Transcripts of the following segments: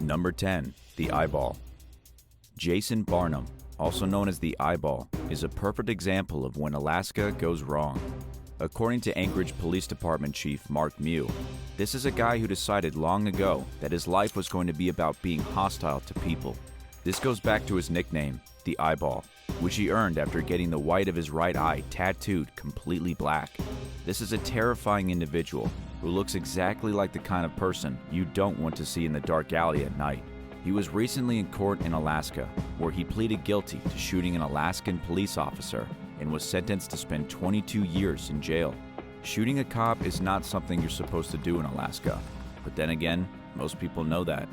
Number 10. The Eyeball. Jason Barnum, also known as the Eyeball, is a perfect example of when Alaska goes wrong. According to Anchorage Police Department Chief Mark Mew, this is a guy who decided long ago that his life was going to be about being hostile to people. This goes back to his nickname, the Eyeball, which he earned after getting the white of his right eye tattooed completely black. This is a terrifying individual who looks exactly like the kind of person you don't want to see in the dark alley at night. He was recently in court in Alaska, where he pleaded guilty to shooting an Alaskan police officer and was sentenced to spend 22 years in jail. Shooting a cop is not something you're supposed to do in Alaska, but then again, most people know that.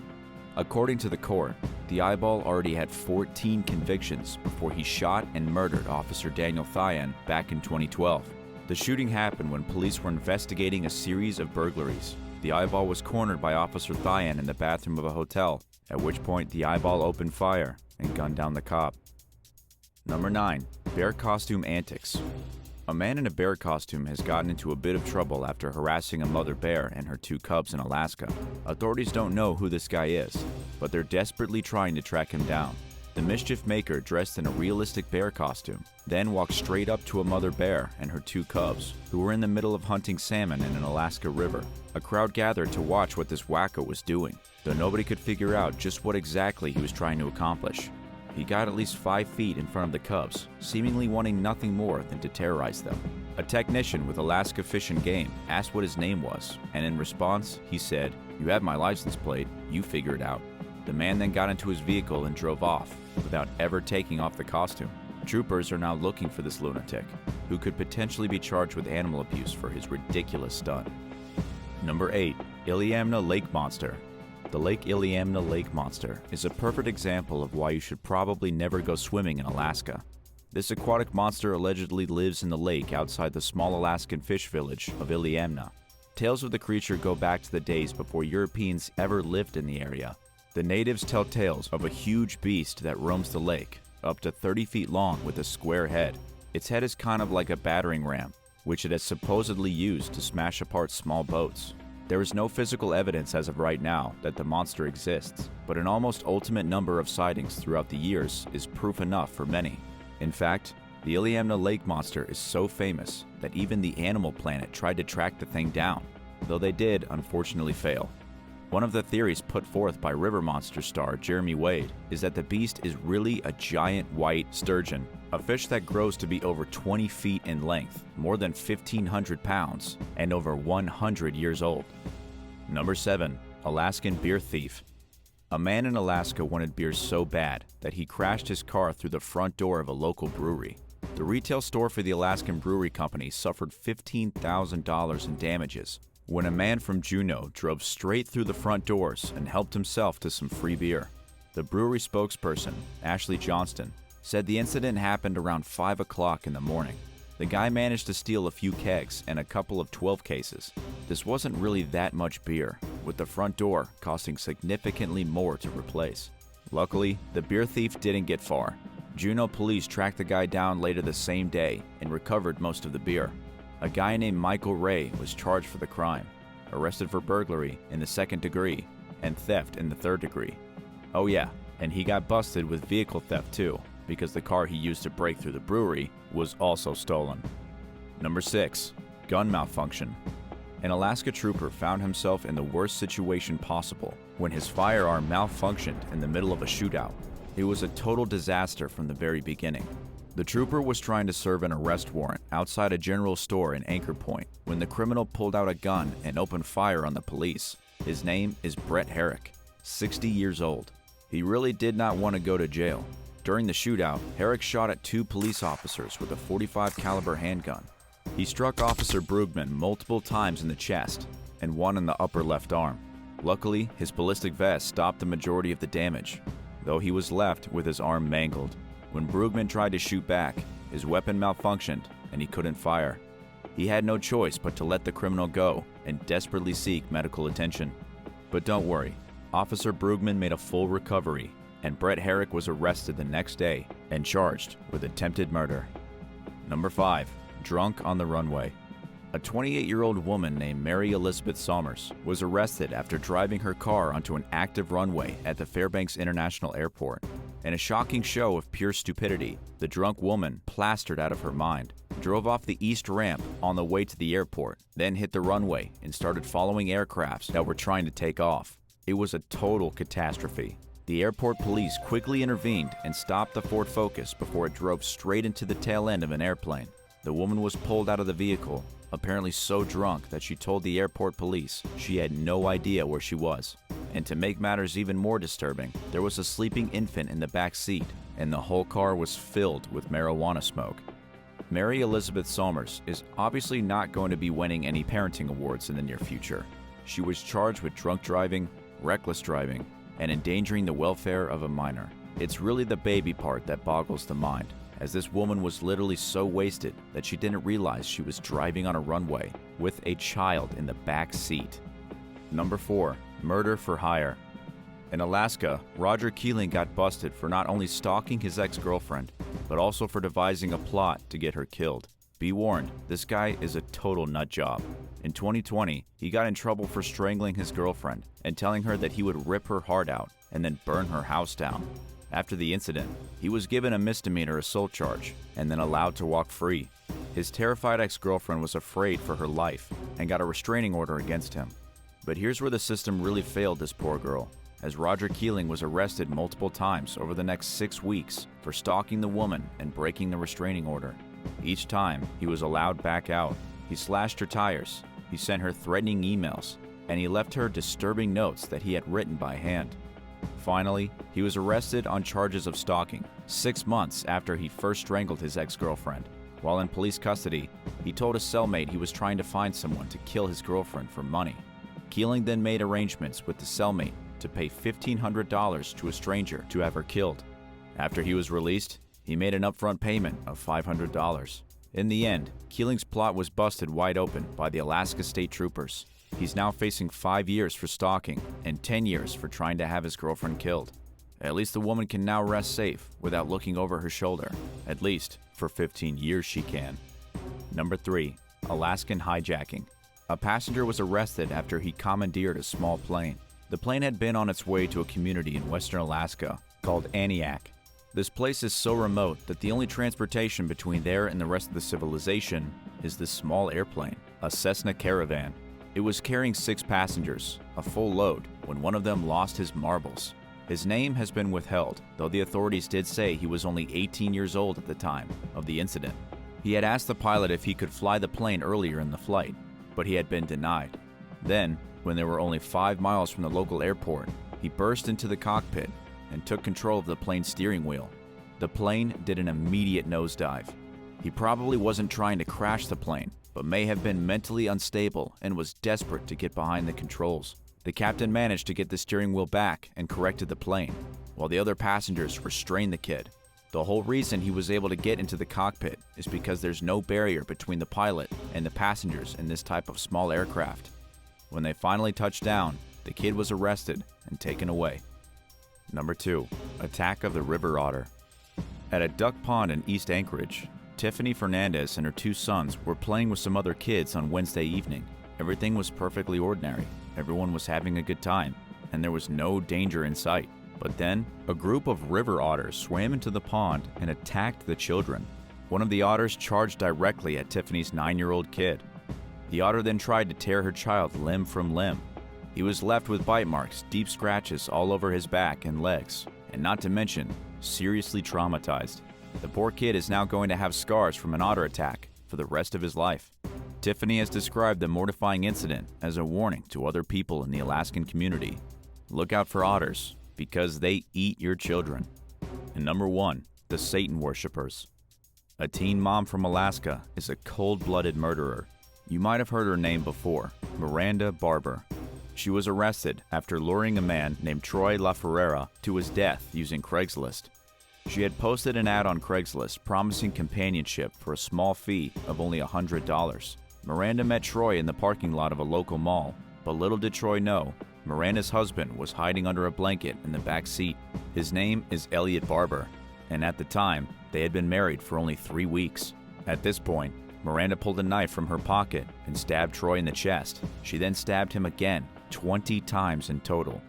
According to the court, the Eyeball already had 14 convictions before he shot and murdered Officer Daniel Thien back in 2012. The shooting happened when police were investigating a series of burglaries. The Eyeball was cornered by Officer Thien in the bathroom of a hotel, at which point the Eyeball opened fire and gunned down the cop. Number 9. Bear Costume Antics. A man in a bear costume has gotten into a bit of trouble after harassing a mother bear and her 2 cubs in Alaska. Authorities don't know who this guy is, but they're desperately trying to track him down. The mischief maker, dressed in a realistic bear costume, then walked straight up to a mother bear and her 2 cubs, who were in the middle of hunting salmon in an Alaska river. A crowd gathered to watch what this wacko was doing, though nobody could figure out just what exactly he was trying to accomplish. He got at least 5 feet in front of the cubs, seemingly wanting nothing more than to terrorize them. A technician with Alaska Fish and Game asked what his name was, and in response, he said, "You have my license plate, you figure it out." The man then got into his vehicle and drove off, without ever taking off the costume. Troopers are now looking for this lunatic, who could potentially be charged with animal abuse for his ridiculous stunt. Number 8. Iliamna Lake Monster. The Lake Iliamna Lake Monster is a perfect example of why you should probably never go swimming in Alaska. This aquatic monster allegedly lives in the lake outside the small Alaskan fish village of Iliamna. Tales of the creature go back to the days before Europeans ever lived in the area. The natives tell tales of a huge beast that roams the lake, up to 30 feet long with a square head. Its head is kind of like a battering ram, which it has supposedly used to smash apart small boats. There is no physical evidence as of right now that the monster exists, but an almost ultimate number of sightings throughout the years is proof enough for many. In fact, the Iliamna Lake Monster is so famous that even the Animal Planet tried to track the thing down, though they did unfortunately fail. One of the theories put forth by River Monster star Jeremy Wade is that the beast is really a giant white sturgeon, a fish that grows to be over 20 feet in length, more than 1,500 pounds, and over 100 years old. Number 7. Alaskan Beer Thief. A man in Alaska wanted beer so bad that he crashed his car through the front door of a local brewery. The retail store for the Alaskan Brewery Company suffered $15,000 in damages when a man from Juneau drove straight through the front doors and helped himself to some free beer. The brewery spokesperson, Ashley Johnston, said the incident happened around 5 o'clock in the morning. The guy managed to steal a few kegs and a couple of 12 cases. This wasn't really that much beer, with the front door costing significantly more to replace. Luckily, the beer thief didn't get far. Juneau police tracked the guy down later the same day and recovered most of the beer. A guy named Michael Ray was charged for the crime, arrested for burglary in the 2nd degree and theft in the 3rd degree. Oh yeah, and he got busted with vehicle theft too, because the car he used to break through the brewery was also stolen. Number 6. Gun malfunction. An Alaska trooper found himself in the worst situation possible when his firearm malfunctioned in the middle of a shootout. It was a total disaster from the very beginning. The trooper was trying to serve an arrest warrant outside a general store in Anchor Point when the criminal pulled out a gun and opened fire on the police. His name is Brett Herrick, 60 years old. He really did not want to go to jail. During the shootout, Herrick shot at 2 police officers with a .45 caliber handgun. He struck Officer Brugman multiple times in the chest and one in the upper left arm. Luckily, his ballistic vest stopped the majority of the damage, though he was left with his arm mangled. When Brugman tried to shoot back, his weapon malfunctioned and he couldn't fire. He had no choice but to let the criminal go and desperately seek medical attention. But don't worry, Officer Brugman made a full recovery, and Brett Herrick was arrested the next day and charged with attempted murder. Number 5. Drunk on the runway. A 28-year-old woman named Mary Elizabeth Somers was arrested after driving her car onto an active runway at the Fairbanks International Airport. In a shocking show of pure stupidity, the drunk woman, plastered out of her mind, drove off the east ramp on the way to the airport, then hit the runway and started following aircrafts that were trying to take off. It was a total catastrophe. The airport police quickly intervened and stopped the Ford Focus before it drove straight into the tail end of an airplane. The woman was pulled out of the vehicle, apparently so drunk that she told the airport police she had no idea where she was. And to make matters even more disturbing, there was a sleeping infant in the back seat, and the whole car was filled with marijuana smoke. Mary Elizabeth Somers is obviously not going to be winning any parenting awards in the near future. She was charged with drunk driving, reckless driving, and endangering the welfare of a minor. It's really the baby part that boggles the mind, as this woman was literally so wasted that she didn't realize she was driving on a runway with a child in the back seat. Number 4. Murder for hire. In Alaska, Roger Keeling got busted for not only stalking his ex-girlfriend, but also for devising a plot to get her killed. Be warned, this guy is a total nut job. In 2020, he got in trouble for strangling his girlfriend and telling her that he would rip her heart out and then burn her house down. After the incident, he was given a misdemeanor assault charge and then allowed to walk free. His terrified ex-girlfriend was afraid for her life and got a restraining order against him. But here's where the system really failed this poor girl, as Roger Keeling was arrested multiple times over the next 6 weeks for stalking the woman and breaking the restraining order. Each time, he was allowed back out. He slashed her tires, he sent her threatening emails, and he left her disturbing notes that he had written by hand. Finally, he was arrested on charges of stalking, 6 months after he first strangled his ex-girlfriend. While in police custody, he told a cellmate he was trying to find someone to kill his girlfriend for money. Keeling then made arrangements with the cellmate to pay $1,500 to a stranger to have her killed. After he was released, he made an upfront payment of $500. In the end, Keeling's plot was busted wide open by the Alaska State Troopers. He's now facing 5 years for stalking and 10 years for trying to have his girlfriend killed. At least the woman can now rest safe without looking over her shoulder. At least for 15 years she can. Number 3. Alaskan hijacking. A passenger was arrested after he commandeered a small plane. The plane had been on its way to a community in western Alaska called ANTICS. This place is so remote that the only transportation between there and the rest of the civilization is this small airplane, a Cessna Caravan. It was carrying 6 passengers, a full load, when one of them lost his marbles. His name has been withheld, though the authorities did say he was only 18 years old at the time of the incident. He had asked the pilot if he could fly the plane earlier in the flight, but he had been denied. Then, when they were only 5 miles from the local airport, he burst into the cockpit and took control of the plane's steering wheel. The plane did an immediate nosedive. He probably wasn't trying to crash the plane, but may have been mentally unstable and was desperate to get behind the controls. The captain managed to get the steering wheel back and corrected the plane, while the other passengers restrained the kid. The whole reason he was able to get into the cockpit is because there's no barrier between the pilot and the passengers in this type of small aircraft. When they finally touched down, the kid was arrested and taken away. Number 2. Attack of the river otter. At a duck pond in East Anchorage, Tiffany Fernandez and her 2 sons were playing with some other kids on Wednesday evening. Everything was perfectly ordinary. Everyone was having a good time, and there was no danger in sight. But then, a group of river otters swam into the pond and attacked the children. One of the otters charged directly at Tiffany's 9-year-old kid. The otter then tried to tear her child limb from limb. He was left with bite marks, deep scratches all over his back and legs, and not to mention, seriously traumatized. The poor kid is now going to have scars from an otter attack for the rest of his life. Tiffany has described the mortifying incident as a warning to other people in the Alaskan community. Look out for otters, because they eat your children. And number 1, the Satan worshippers. A teen mom from Alaska is a cold-blooded murderer. You might have heard her name before, Miranda Barber. She was arrested after luring a man named Troy LaFerrera to his death using Craigslist. She had posted an ad on Craigslist promising companionship for a small fee of only $100. Miranda met Troy in the parking lot of a local mall, but little did Troy know, Miranda's husband was hiding under a blanket in the back seat. His name is Elliot Barber, and at the time, they had been married for only 3 weeks. At this point, Miranda pulled a knife from her pocket and stabbed Troy in the chest. She then stabbed him again, 20 times in total.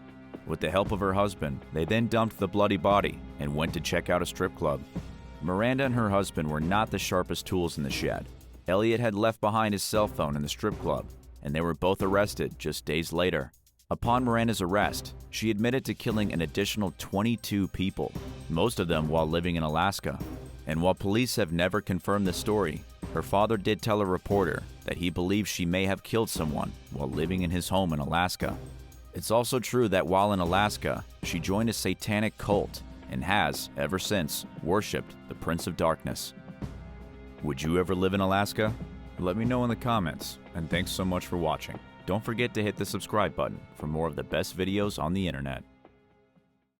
With the help of her husband, they then dumped the bloody body and went to check out a strip club. Miranda and her husband were not the sharpest tools in the shed. Elliot had left behind his cell phone in the strip club, and they were both arrested just days later. Upon Miranda's arrest, she admitted to killing an additional 22 people, most of them while living in Alaska. And while police have never confirmed the story, her father did tell a reporter that he believes she may have killed someone while living in his home in Alaska. It's also true that while in Alaska, she joined a satanic cult and has, ever since, worshipped the Prince of Darkness. Would you ever live in Alaska? Let me know in the comments, and thanks so much for watching. Don't forget to hit the subscribe button for more of the best videos on the internet.